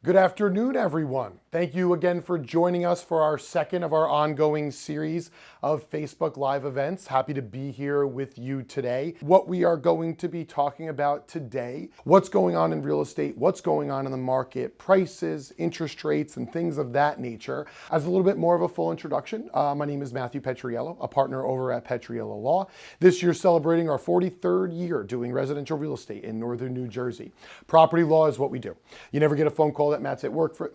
Good afternoon, everyone. Thank you again for joining us for our second of our ongoing series of Facebook Live events. Happy to be here with you today. What we are going to be talking about today, what's going on in real estate, what's going on in the market, prices, interest rates, and things of that nature. As a little bit more of a full introduction, my name is Matthew Petriello, a partner over at Petriello Law. This year celebrating our 43rd year doing residential real estate in northern New Jersey. Property law is what we do. You never get a phone call that Matt's at work for,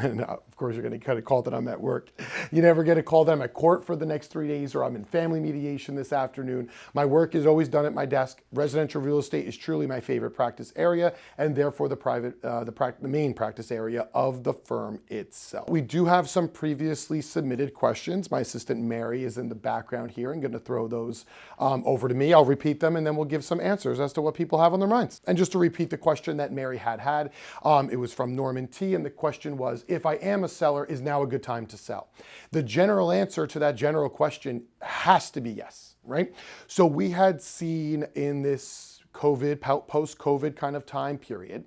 no, of course you're going to cut a call that I'm at work. You never get a call that I'm at court for the next 3 days or I'm in family mediation this afternoon. My work is always done at my desk. Residential real estate is truly my favorite practice area and therefore the main practice area of the firm itself. We do have some previously submitted questions. My assistant Mary is in the background here and going to throw those over to me. I'll repeat them and then we'll give some answers as to what people have on their minds. And just to repeat the question that Mary had, it was from Norman T. and the question was, if I am a seller, is now a good time to sell? The general answer to that general question has to be yes, right? So we had seen in this post-COVID kind of time period,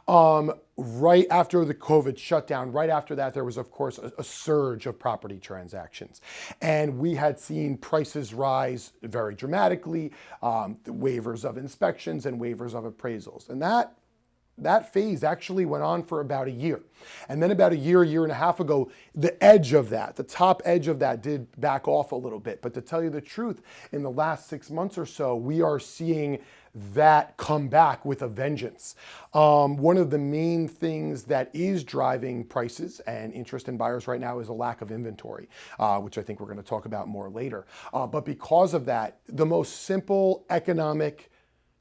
right after the COVID shutdown, right after that, there was, of course, a surge of property transactions. And we had seen prices rise very dramatically, the waivers of inspections and waivers of appraisals. And that phase actually went on for about a year. And then about a year and a half ago, the top edge of that did back off a little bit. But to tell you the truth, in the last 6 months or so, we are seeing that come back with a vengeance. One of the main things that is driving prices and interest in buyers right now is a lack of inventory, which I think we're going to talk about more later. But because of that, the most simple economic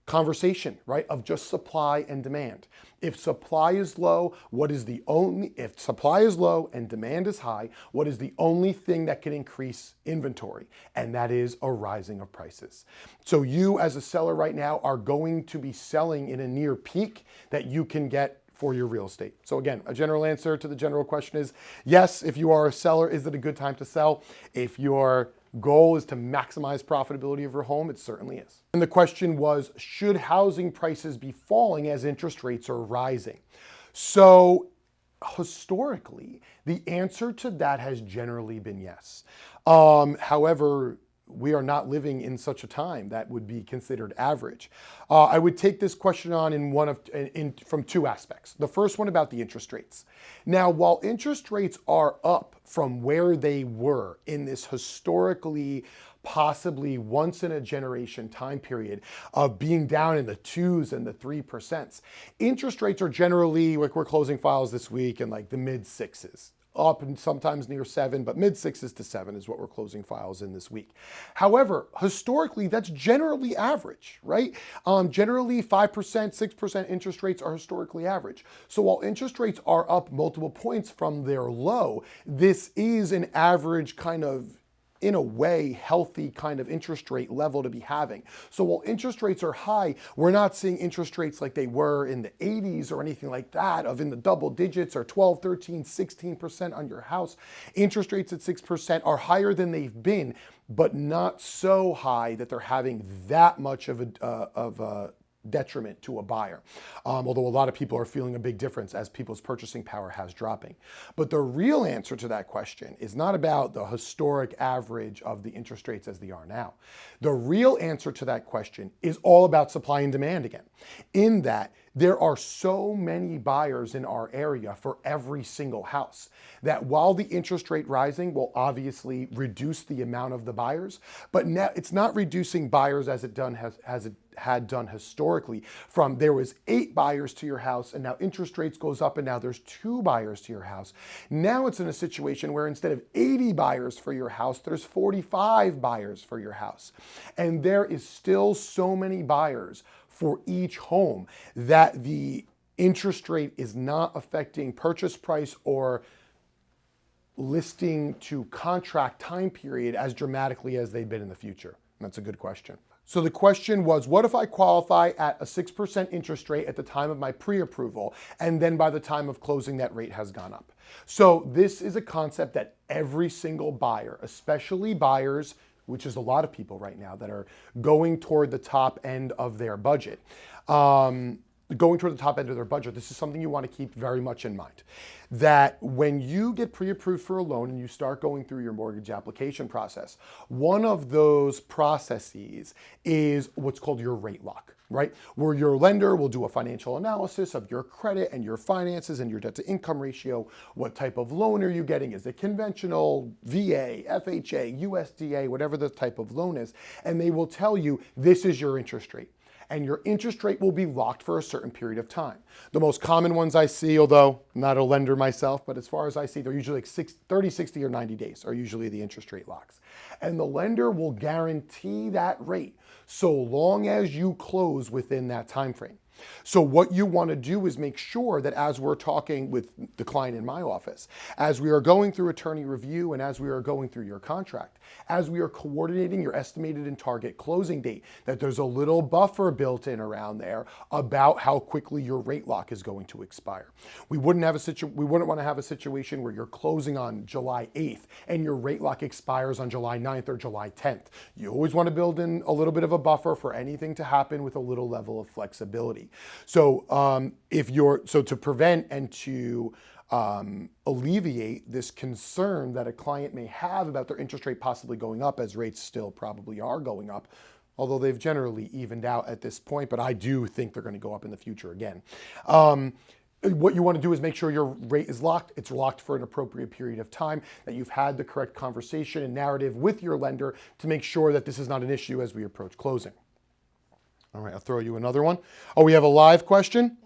conversation, right, of just supply and demand. If supply is low, if supply is low and demand is high, what is the only thing that can increase inventory? And that is a rising of prices. So you as a seller right now are going to be selling in a near peak that you can get for your real estate. So again, a general answer to the general question is yes, if you are a seller, is it a good time to sell? If your goal is to maximize profitability of your home, it certainly is. And the question was, should housing prices be falling as interest rates are rising? So historically, the answer to that has generally been yes. However, we are not living in such a time that would be considered average. I would take this question on from two aspects. The first one about the interest rates. Now, while interest rates are up from where they were in this historically possibly once in a generation time period of being down in the 2s and the 3%, interest rates are generally, like we're closing files this week, in like the mid 6s. Up and sometimes near 7, but mid 6s to 7 is what we're closing files in this week. However, historically, that's generally average, right? Generally 5%, 6% interest rates are historically average. So while interest rates are up multiple points from their low, this is an average kind of, in a way, healthy kind of interest rate level to be having. So while interest rates are high, we're not seeing interest rates like they were in the 80s or anything like that, of in the double digits or 12, 13, 16% on your house. Interest rates at 6% are higher than they've been, but not so high that they're having that much of a detriment to a buyer. Although a lot of people are feeling a big difference as people's purchasing power has dropping. But the real answer to that question is not about the historic average of the interest rates as they are now. The real answer to that question is all about supply and demand again, in that there are so many buyers in our area for every single house that while the interest rate rising will obviously reduce the amount of the buyers, but now it's not reducing buyers as it had done historically, from there was 8 buyers to your house and now interest rates goes up and now there's 2 buyers to your house. Now it's in a situation where instead of 80 buyers for your house, there's 45 buyers for your house. And there is still so many buyers for each home that the interest rate is not affecting purchase price or listing to contract time period as dramatically as they've been in the future. And that's a good question. So the question was, what if I qualify at a 6% interest rate at the time of my pre-approval, and then by the time of closing that rate has gone up? So this is a concept that every single buyer, especially buyers, which is a lot of people right now that are going toward the top end of their budget, going toward the top end of their budget, this is something you want to keep very much in mind. That when you get pre-approved for a loan and you start going through your mortgage application process, one of those processes is what's called your rate lock, right? Where your lender will do a financial analysis of your credit and your finances and your debt to income ratio. What type of loan are you getting? Is it conventional, VA, FHA, USDA, whatever the type of loan is? And they will tell you, this is your interest rate. And your interest rate will be locked for a certain period of time. The most common ones I see, although I'm not a lender myself, but as far as I see, they're usually like 30, 60, or 90 days are usually the interest rate locks. And the lender will guarantee that rate so long as you close within that time frame. So what you want to do is make sure that as we're talking with the client in my office, as we are going through attorney review and as we are going through your contract, as we are coordinating your estimated and target closing date, that there's a little buffer built in around there about how quickly your rate lock is going to expire. We wouldn't want to have a situation where you're closing on July 8th and your rate lock expires on July 9th or July 10th. You always want to build in a little bit of a buffer for anything to happen with a little level of flexibility. So to prevent and to alleviate this concern that a client may have about their interest rate possibly going up, as rates still probably are going up, although they've generally evened out at this point, but I do think they're going to go up in the future again. What you want to do is make sure your rate is locked. It's locked for an appropriate period of time, that you've had the correct conversation and narrative with your lender to make sure that this is not an issue as we approach closing. All right, I'll throw you another one. Oh, we have a live question?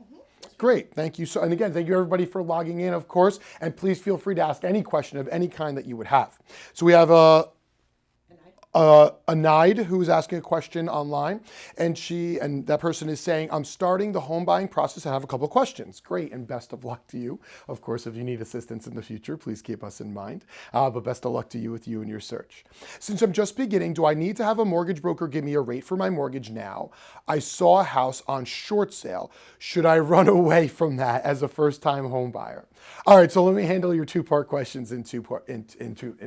Great, thank you. And again, thank you everybody for logging in, of course, and please feel free to ask any question of any kind that you would have. So we have Anaid who's asking a question online, and that person is saying, I'm starting the home buying process. I have a couple of questions. Great, and best of luck to you. Of course, if you need assistance in the future, please keep us in mind. But best of luck to you with you and your search. Since I'm just beginning, do I need to have a mortgage broker give me a rate for my mortgage now? I saw a house on short sale. Should I run away from that as a first-time home buyer? All right, so let me handle your two-part questions in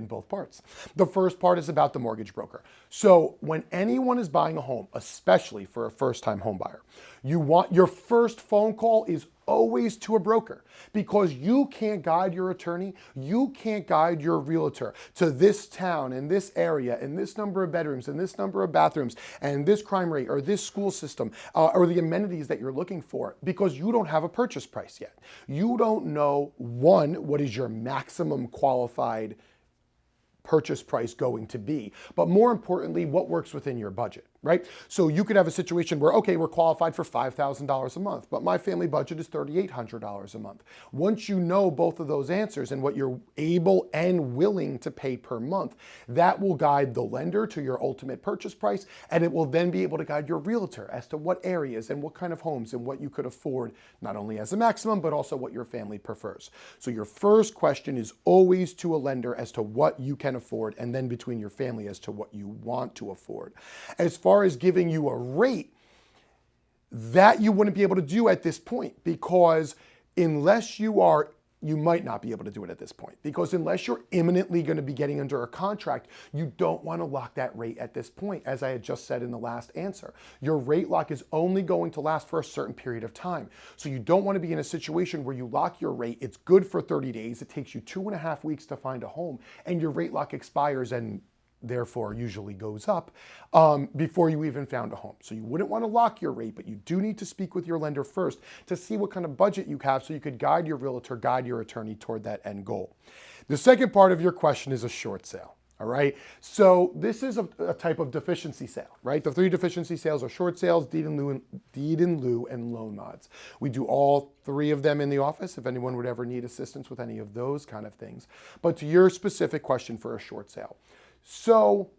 both parts. The first part is about the mortgage broker. So when anyone is buying a home, especially for a first-time home buyer, your first phone call is always to a broker, because you can't guide your attorney, you can't guide your realtor to this town and this area and this number of bedrooms and this number of bathrooms and this crime rate or this school system or the amenities that you're looking for, because you don't have a purchase price yet. You don't know, one, what is your maximum qualified purchase price going to be, but more importantly, what works within your budget, right? So you could have a situation where, okay, we're qualified for $5,000 a month, but my family budget is $3,800 a month. Once you know both of those answers and what you're able and willing to pay per month, that will guide the lender to your ultimate purchase price, and it will then be able to guide your realtor as to what areas and what kind of homes and what you could afford, not only as a maximum, but also what your family prefers. So your first question is always to a lender as to what you can afford, and then between your family as to what you want to afford. As far as giving you a rate, that you wouldn't be able to do at this point, because unless you might not be able to do it at this point, because unless you're imminently going to be getting under a contract, you don't want to lock that rate at this point. As I had just said in the last answer, your rate lock is only going to last for a certain period of time. So you don't want to be in a situation where you lock your rate, it's good for 30 days, it takes you 2.5 weeks to find a home, and your rate lock expires and therefore usually goes up before you even found a home. So you wouldn't want to lock your rate, but you do need to speak with your lender first to see what kind of budget you have so you could guide your realtor, guide your attorney toward that end goal. The second part of your question is a short sale. All right, so this is a type of deficiency sale, right? The three deficiency sales are short sales, deed in lieu, and loan mods. We do all three of them in the office if anyone would ever need assistance with any of those kind of things. But to your specific question for a short sale, so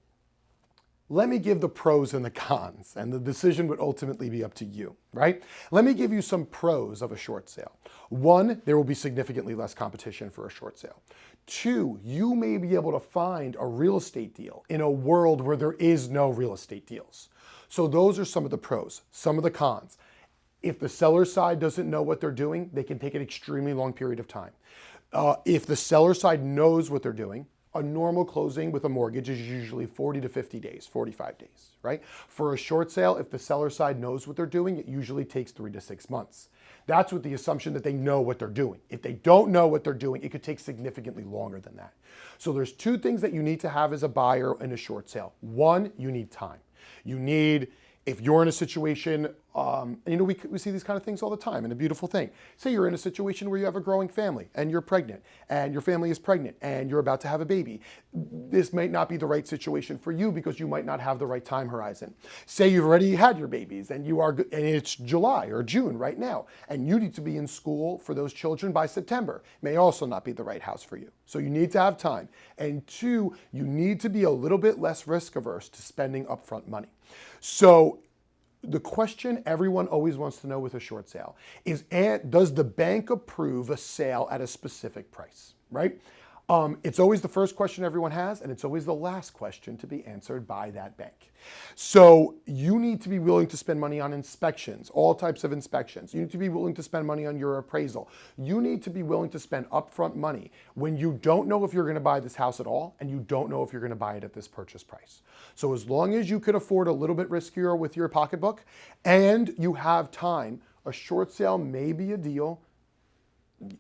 let me give the pros and the cons, and the decision would ultimately be up to you, right? Let me give you some pros of a short sale. One, there will be significantly less competition for a short sale. Two, you may be able to find a real estate deal in a world where there is no real estate deals. So those are some of the pros. Some of the cons: if the seller side doesn't know what they're doing, they can take an extremely long period of time. If the seller side knows what they're doing, A normal closing with a mortgage is usually 40 to 50 days, 45 days, right? For a short sale, if the seller side knows what they're doing, it usually takes 3 to 6 months. That's with the assumption that they know what they're doing. If they don't know what they're doing, it could take significantly longer than that. So there's two things that you need to have as a buyer in a short sale. One, you need time. You need, if you're in a situation, we see these kind of things all the time, and a beautiful thing. Say you're in a situation where you have a growing family and you're pregnant and your family is pregnant and you're about to have a baby. This might not be the right situation for you because you might not have the right time horizon. Say you've already had your babies and and it's July or June right now, and you need to be in school for those children by September. May also not be the right house for you. So you need to have time. And two, you need to be a little bit less risk averse to spending upfront money. So the question everyone always wants to know with a short sale is, does the bank approve a sale at a specific price, right? It's always the first question everyone has, and it's always the last question to be answered by that bank. So you need to be willing to spend money on inspections, all types of inspections. You need to be willing to spend money on your appraisal. You need to be willing to spend upfront money when you don't know if you're going to buy this house at all, and you don't know if you're going to buy it at this purchase price. So as long as you could afford a little bit riskier with your pocketbook and you have time, a short sale may be a deal.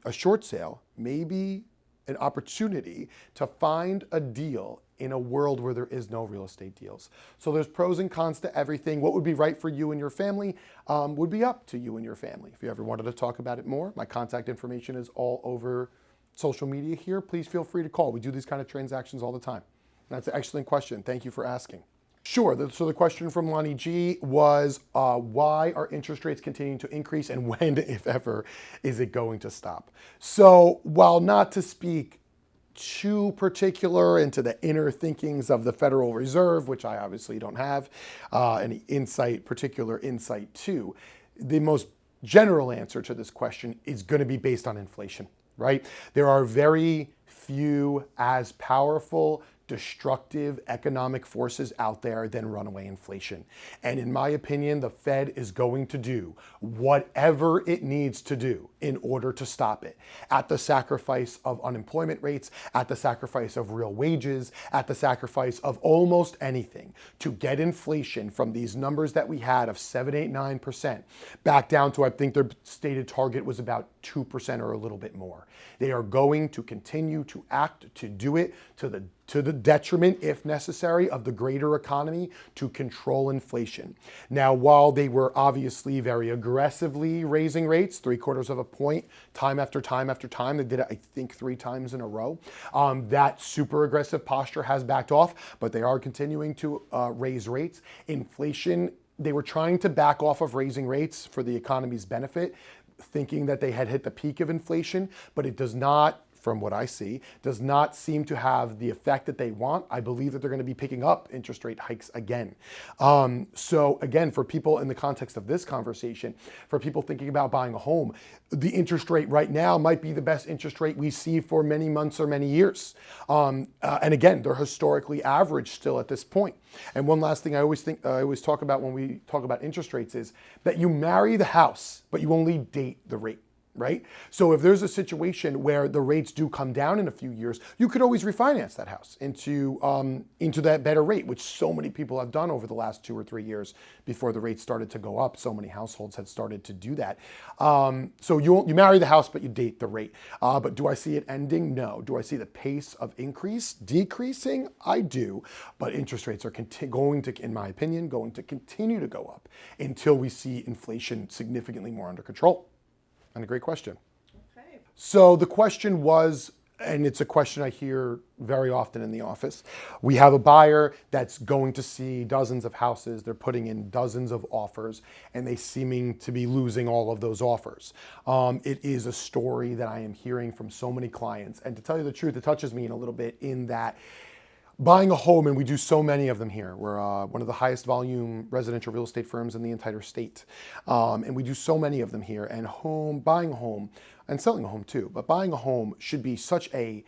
A short sale may be an opportunity to find a deal in a world where there is no real estate deals. So there's pros and cons to everything. What would be right for you and your family would be up to you and your family. If you ever wanted to talk about it more, my contact information is all over social media here. Please feel free to call. We do these kind of transactions all the time. That's an excellent question. Thank you for asking. Sure. So the question from Lonnie G was, why are interest rates continuing to increase, and when, if ever, is it going to stop? So while not to speak too particular into the inner thinkings of the Federal Reserve, which I obviously don't have any particular insight to, the most general answer to this question is going to be based on inflation, right? There are very few as powerful, destructive economic forces out there than runaway inflation. And in my opinion, the Fed is going to do whatever it needs to do in order to stop it, at the sacrifice of unemployment rates, at the sacrifice of real wages, at the sacrifice of almost anything, to get inflation from these numbers that we had of 7, 8, 9% back down to, I think their stated target was about 2% or a little bit more. They are going to continue to act to do it to the detriment, if necessary, of the greater economy to control inflation. Now, while they were obviously very aggressively raising rates, 3/4 of a point, time after time after time, they did it, I think, 3 times in a row. That super aggressive posture has backed off, but they are continuing to raise rates. Inflation, they were trying to back off of raising rates for the economy's benefit, thinking that they had hit the peak of inflation, but it does not, from what I see, does not seem to have the effect that they want. I believe that they're going to be picking up interest rate hikes again. So again, for people in the context of this conversation, for people thinking about buying a home, the interest rate right now might be the best interest rate we see for many months or many years. And again, they're historically average still at this point. And one last thing I always talk about when we talk about interest rates is that you marry the house, but you only date the rate. Right? So if there's a situation where the rates do come down in a few years, you could always refinance that house into that better rate, which so many people have done over the last 2 or 3 years before the rates started to go up. So many households had started to do that. So you marry the house, but you date the rate. But do I see it ending? No. Do I see the pace of increase decreasing? I do. But interest rates are going to, in my opinion, going to continue to go up until we see inflation significantly more under control. And a great question. Okay. So the question was, and it's a question I hear very often in the office. We have a buyer that's going to see dozens of houses. They're putting in dozens of offers, and they seeming to be losing all of those offers. It is a story that I am hearing from so many clients. And to tell you the truth, it touches me in a little bit in that buying a home, and we do so many of them here. We're one of the highest volume residential real estate firms in the entire state. And we do so many of them here. And buying a home, and selling a home too, but buying a home should be such a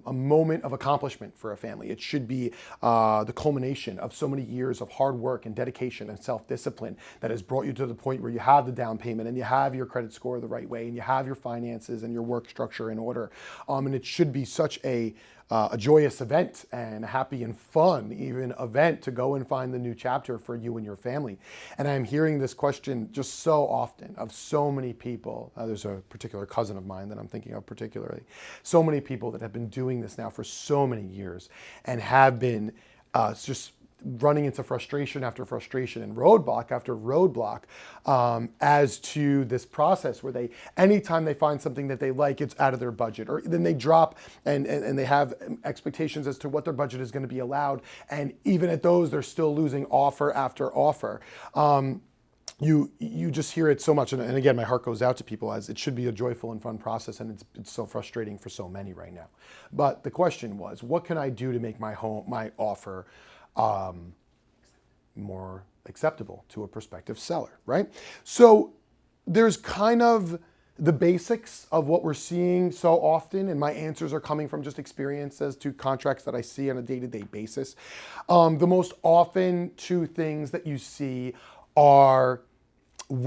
moment of accomplishment for a family. It should be the culmination of so many years of hard work and dedication and self-discipline that has brought you to the point where you have the down payment and you have your credit score the right way and you have your finances and your work structure in order. And it should be such a a joyous event and a happy and fun even event to go and find the new chapter for you and your family. And I'm hearing this question just so often of so many people. There's a particular cousin of mine that I'm thinking of particularly. So many people that have been doing this now for so many years and have been just running into frustration after frustration and roadblock after roadblock as to this process where anytime they find something that they like, it's out of their budget, or then they drop and they have expectations as to what their budget is going to be allowed. And even at those, they're still losing offer after offer. You just hear it so much. And again, my heart goes out to people, as it should be a joyful and fun process. And it's so frustrating for so many right now. But the question was, what can I do to make my offer more acceptable to a prospective seller, right? So there's kind of the basics of what we're seeing so often, and my answers are coming from just experience as to contracts that I see on a day-to-day basis. The most often two things that you see are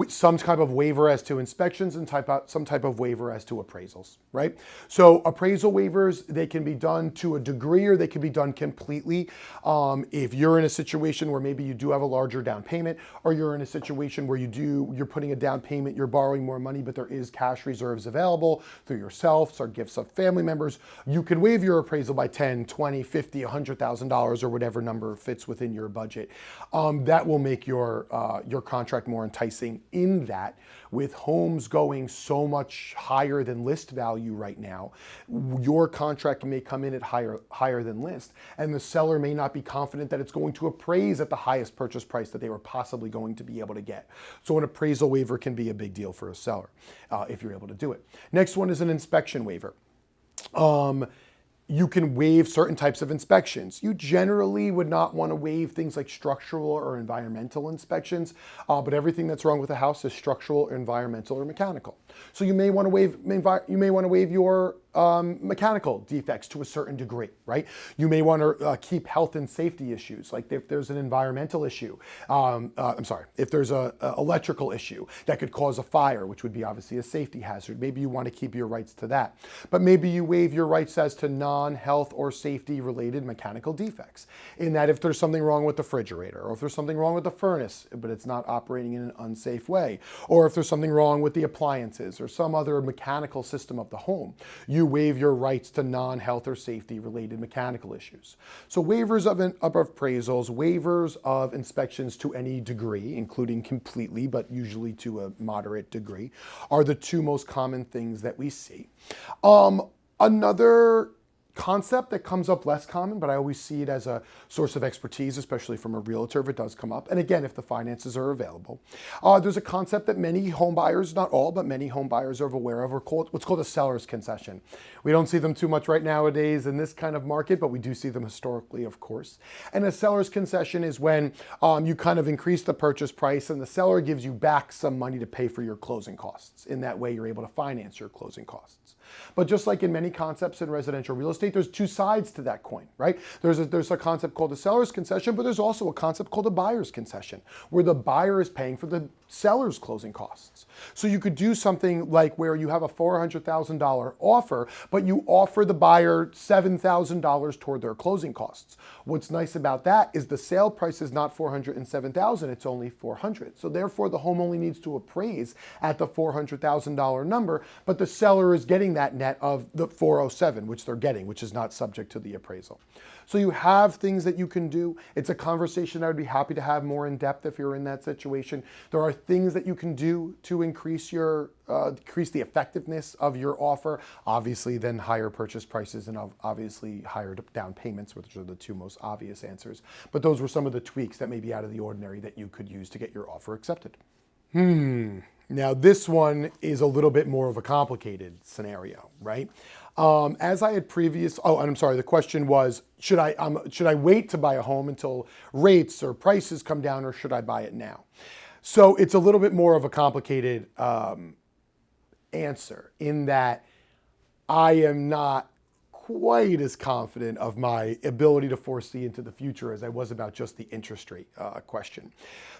some type of waiver as to inspections and some type of waiver as to appraisals, right? So appraisal waivers, they can be done to a degree or they can be done completely. If you're in a situation where maybe you do have a larger down payment, or you're in a situation where you're putting a down payment, you're borrowing more money, but there is cash reserves available through yourselves or gifts of family members, you can waive your appraisal by 10, 20, 50, $100,000 or whatever number fits within your budget. That will make your contract more enticing. In that, with homes going so much higher than list value right now, your contract may come in at higher than list, and the seller may not be confident that it's going to appraise at the highest purchase price that they were possibly going to be able to get. So an appraisal waiver can be a big deal for a seller if you're able to do it. Next one is an inspection waiver. You can waive certain types of inspections. You generally would not want to waive things like structural or environmental inspections, but everything that's wrong with a house is structural, environmental, or mechanical. So you may want to waive your mechanical defects to a certain degree, right? You may want to keep health and safety issues, like if there's an environmental issue, if there's an electrical issue that could cause a fire, which would be obviously a safety hazard, maybe you want to keep your rights to that. But maybe you waive your rights as to non-health or safety related mechanical defects, in that if there's something wrong with the refrigerator, or if there's something wrong with the furnace, but it's not operating in an unsafe way, or if there's something wrong with the appliances or some other mechanical system of the home, you waive your rights to non-health or safety related mechanical issues. So waivers of appraisals, waivers of inspections to any degree, including completely, but usually to a moderate degree, are the two most common things that we see. Another concept that comes up less common, but I always see it as a source of expertise, especially from a realtor if it does come up. And again, if the finances are available. There's a concept that many home buyers, not all, but many home buyers are aware of, what's called a seller's concession. We don't see them too much right nowadays in this kind of market, but we do see them historically, of course. And a seller's concession is when you kind of increase the purchase price and the seller gives you back some money to pay for your closing costs. In that way, you're able to finance your closing costs. But just like in many concepts in residential real estate, there's two sides to that coin, right? There's a concept called a seller's concession, but there's also a concept called a buyer's concession, where the buyer is paying for the seller's closing costs. So you could do something like where you have a $400,000 offer, but you offer the buyer $7,000 toward their closing costs. What's nice about that is the sale price is not $407,000, it's only $400,000. So therefore the home only needs to appraise at the $400,000 number, but the seller is getting that net of the $407,000, which they're getting, which is not subject to the appraisal. So you have things that you can do. It's a conversation I would be happy to have more in depth if you're in that situation. There are things that you can do to increase the effectiveness of your offer. Obviously, then higher purchase prices and obviously higher down payments, which are the two most obvious answers. But those were some of the tweaks that may be out of the ordinary that you could use to get your offer accepted. Now this one is a little bit more of a complicated scenario, right? As I had the question was, should I wait to buy a home until rates or prices come down, or should I buy it now? So it's a little bit more of a complicated answer, in that I am not quite as confident of my ability to foresee into the future as I was about just the interest rate question.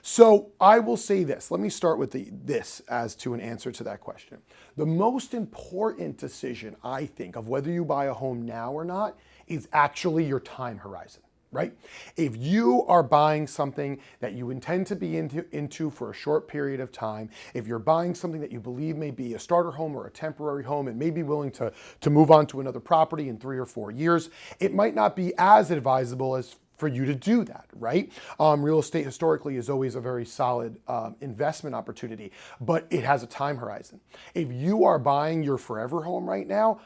So I will say this. Let me start with this as to an answer to that question. The most important decision, I think, of whether you buy a home now or not is actually your time horizon. Right? If you are buying something that you intend to be into for a short period of time, if you're buying something that you believe may be a starter home or a temporary home and may be willing to move on to another property in 3 or 4 years, it might not be as advisable as for you to do that, right? Real estate historically is always a very solid investment opportunity, but it has a time horizon. If you are buying your forever home right now,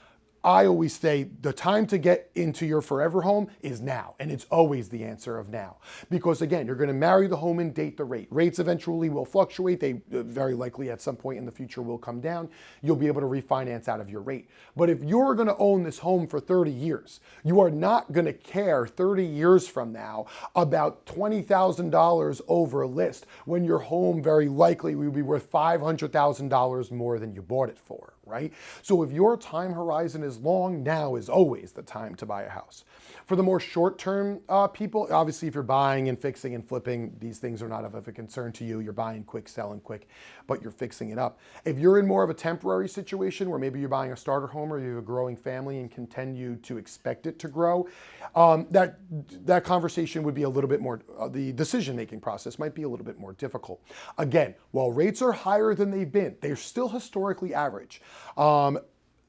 I always say the time to get into your forever home is now, and it's always the answer of now. Because again, you're going to marry the home and date the rate. Rates eventually will fluctuate. They very likely at some point in the future will come down. You'll be able to refinance out of your rate. But if you're going to own this home for 30 years, you are not going to care 30 years from now about $20,000 over list when your home very likely will be worth $500,000 more than you bought it for. Right? So if your time horizon is long, now is always the time to buy a house. For the more short-term people, obviously if you're buying and fixing and flipping, these things are not of a concern to you. You're buying quick, selling quick, but you're fixing it up. If you're in more of a temporary situation where maybe you're buying a starter home or you have a growing family and continue to expect it to grow, that conversation would be a little bit more, the decision-making process might be a little bit more difficult. Again, while rates are higher than they've been, they're still historically average.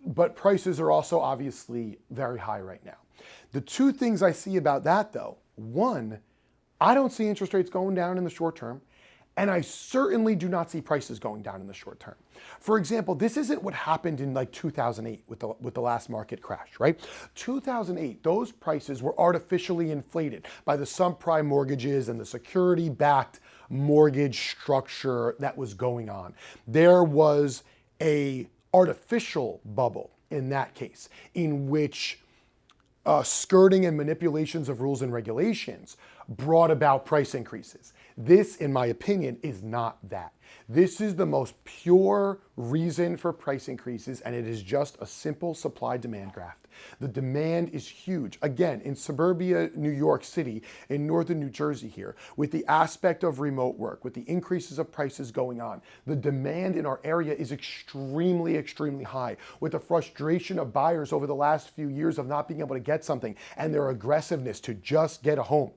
But prices are also obviously very high right now. The two things I see about that though, one, I don't see interest rates going down in the short term, and I certainly do not see prices going down in the short term. For example, this isn't what happened in like 2008 with the last market crash, right? 2008, those prices were artificially inflated by the subprime mortgages and the security-backed mortgage structure that was going on. There was a artificial bubble in that case, in which skirting and manipulations of rules and regulations brought about price increases. This, in my opinion, is not that. This is the most pure reason for price increases, and it is just a simple supply-demand graph. The demand is huge. Again, in suburbia New York City, in northern New Jersey here, with the aspect of remote work, with the increases of prices going on, the demand in our area is extremely, extremely high. With the frustration of buyers over the last few years of not being able to get something and their aggressiveness to just get a home.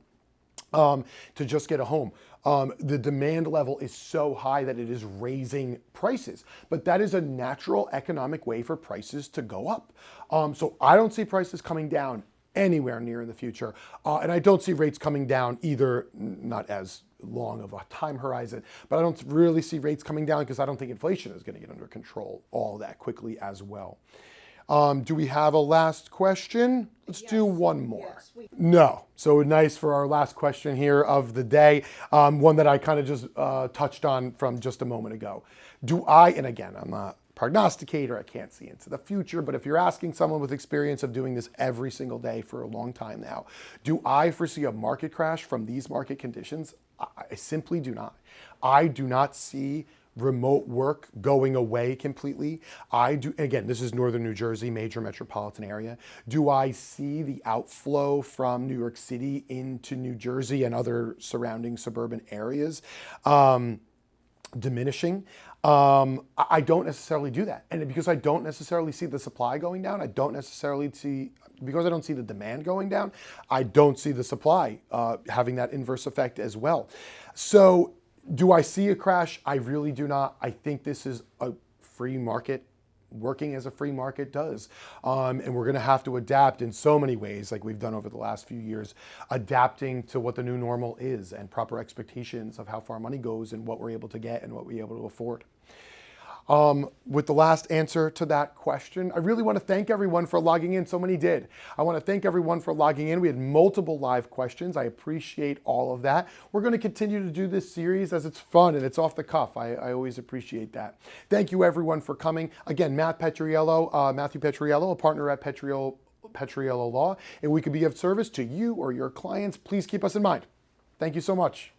The demand level is so high that it is raising prices. But that is a natural economic way for prices to go up. So I don't see prices coming down anywhere near in the future. And I don't see rates coming down either, not as long of a time horizon, but I don't really see rates coming down because I don't think inflation is going to get under control all that quickly as well. Do we have a last question? Let's do one more. Yes, no. So nice for our last question here of the day. One that I kind of just touched on from just a moment ago. And again, I'm not a prognosticator, I can't see into the future, but if you're asking someone with experience of doing this every single day for a long time now, do I foresee a market crash from these market conditions? I simply do not. I do not see remote work going away completely. Again, this is northern New Jersey, major metropolitan area. Do I see the outflow from New York City into New Jersey and other surrounding suburban areas diminishing? I don't necessarily do that. And because I don't necessarily see the supply going down, because I don't see the demand going down, I don't see the supply having that inverse effect as well. So do I see a crash? I really do not. I think this is a free market working as a free market does. And we're going to have to adapt in so many ways, like we've done over the last few years, adapting to what the new normal is and proper expectations of how far money goes and what we're able to get and what we're able to afford. With the last answer to that question, I really want to thank everyone for logging in. So many did. I want to thank everyone for logging in. We had multiple live questions. I appreciate all of that. We're going to continue to do this series as it's fun and it's off the cuff. I always appreciate that. Thank you everyone for coming. Again, Matthew Petriello, a partner at Petriello Law. If we could be of service to you or your clients, please keep us in mind. Thank you so much.